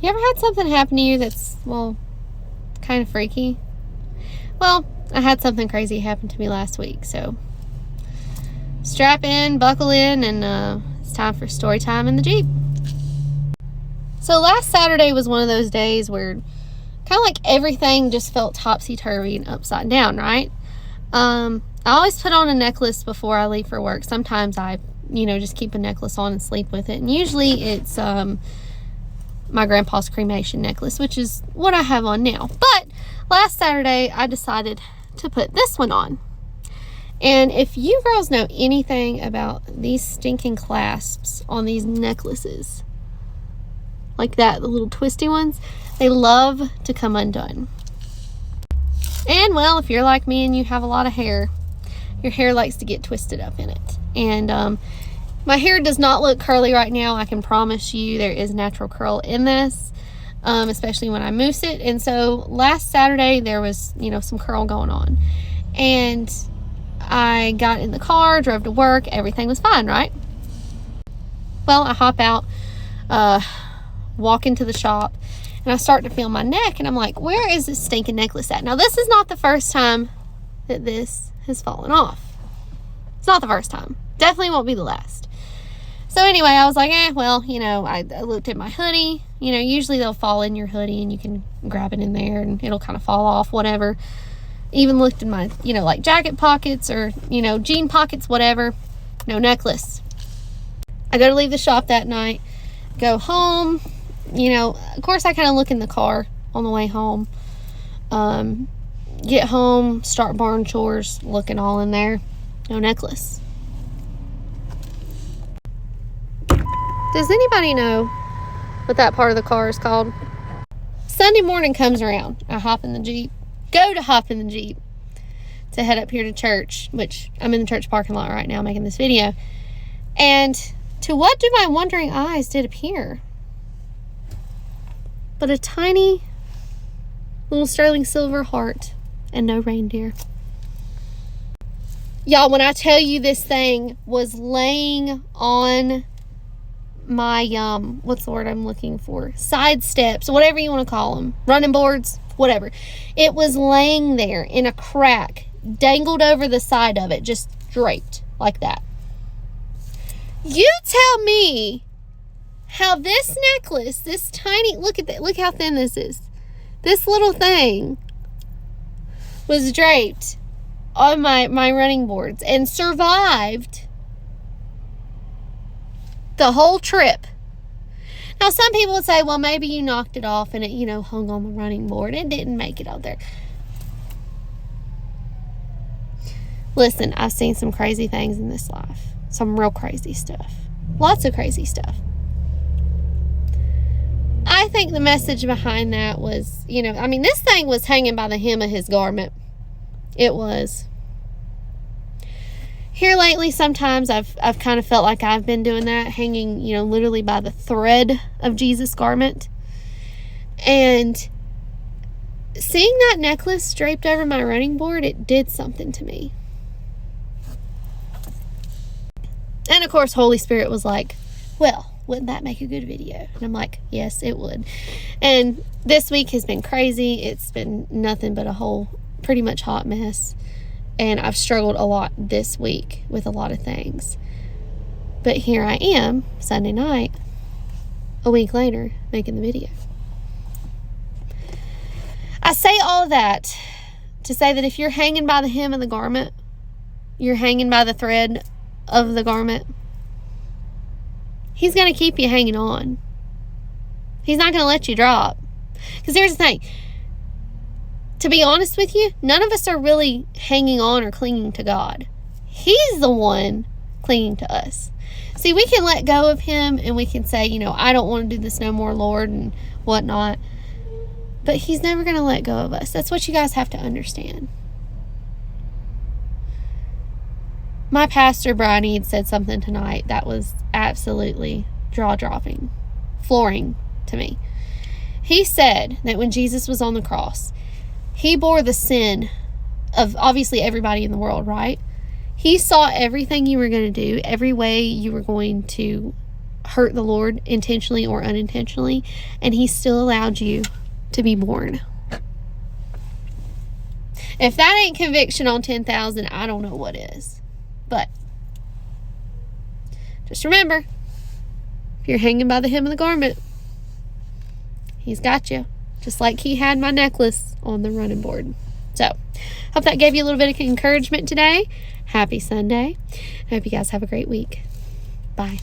You ever had something happen to you that's, well, kind of freaky? Well, I had something crazy happen to me last week, so strap in, buckle in, and it's time for story time in the Jeep. So last Saturday was one of those days where kind of like everything just felt topsy-turvy and upside down, right? I always put on a necklace before I leave for work. Sometimes I, just keep a necklace on and sleep with it. And usually it's my grandpa's cremation necklace, which is what I have on now. But last Saturday, I decided to put this one on. And if you girls know anything about these stinking clasps on these necklaces, like that, the little twisty ones, they love to come undone. And, well, if you're like me and you have a lot of hair, your hair likes to get twisted up in it. And my hair does not look curly right now. I can promise you there is natural curl in this, especially when I mousse it. And so last Saturday there was, some curl going on. And I got in the car, drove to work. Everything was fine, right? Well, I hop out, walk into the shop, and I start to feel my neck. And I'm like, where is this stinking necklace at? Now, this is not the first time that this has fallen off. It's not the first time. Definitely won't be the last. So anyway, I was like, I looked at my hoodie. Usually they'll fall in your hoodie and you can grab it in there and it'll kind of fall off, whatever. Even looked in my, like jacket pockets or, jean pockets, whatever. No necklace. I go to leave the shop that night, go home. Of course I kind of look in the car on the way home. Get home, start barn chores, looking all in there. No necklace. Does anybody know what that part of the car is called? Sunday morning comes around. I hop in the Jeep. Go to hop in the Jeep to head up here to church, which I'm in the church parking lot right now making this video. And to what do my wondering eyes did appear but a tiny little sterling silver heart and no reindeer. Y'all, when I tell you this thing was laying on my, what's the word I'm looking for? Side steps, whatever you want to call them. Running boards, whatever. It was laying there in a crack, dangled over the side of it, just draped like that. You tell me how this necklace, this tiny, look at that, look how thin this is. This little thing was draped on my running boards and survived the whole trip. Now, some people would say, well, maybe you knocked it off and it, hung on the running board. It didn't make it out there. Listen, I've seen some crazy things in this life. Some real crazy stuff. Lots of crazy stuff. I think the message behind that was, this thing was hanging by the hem of his garment. It was. Here lately, sometimes I've kind of felt like I've been doing that, hanging, literally by the thread of Jesus' garment. And seeing that necklace draped over my running board, it did something to me. And of course, Holy Spirit was like, well, wouldn't that make a good video? And I'm like, yes, it would. And this week has been crazy. It's been nothing but a whole pretty much hot mess. And I've struggled a lot this week with a lot of things. But here I am, Sunday night, a week later, making the video. I say all of that to say that if you're hanging by the hem of the garment, you're hanging by the thread of the garment, He's going to keep you hanging on. He's not going to let you drop. Because here's the thing. To be honest with you, none of us are really hanging on or clinging to God. He's the one clinging to us. See, we can let go of Him and we can say, I don't want to do this no more, Lord, and whatnot. But He's never going to let go of us. That's what you guys have to understand. My pastor, Brian Eade, said something tonight that was absolutely jaw-dropping, flooring to me. He said that when Jesus was on the cross, He bore the sin of obviously everybody in the world, right? He saw everything you were going to do, every way you were going to hurt the Lord intentionally or unintentionally, and he still allowed you to be born. If that ain't conviction on 10,000, I don't know what is. But just remember, if you're hanging by the hem of the garment, he's got you. Just like he had my necklace on the running board. So, hope that gave you a little bit of encouragement today. Happy Sunday. I hope you guys have a great week. Bye.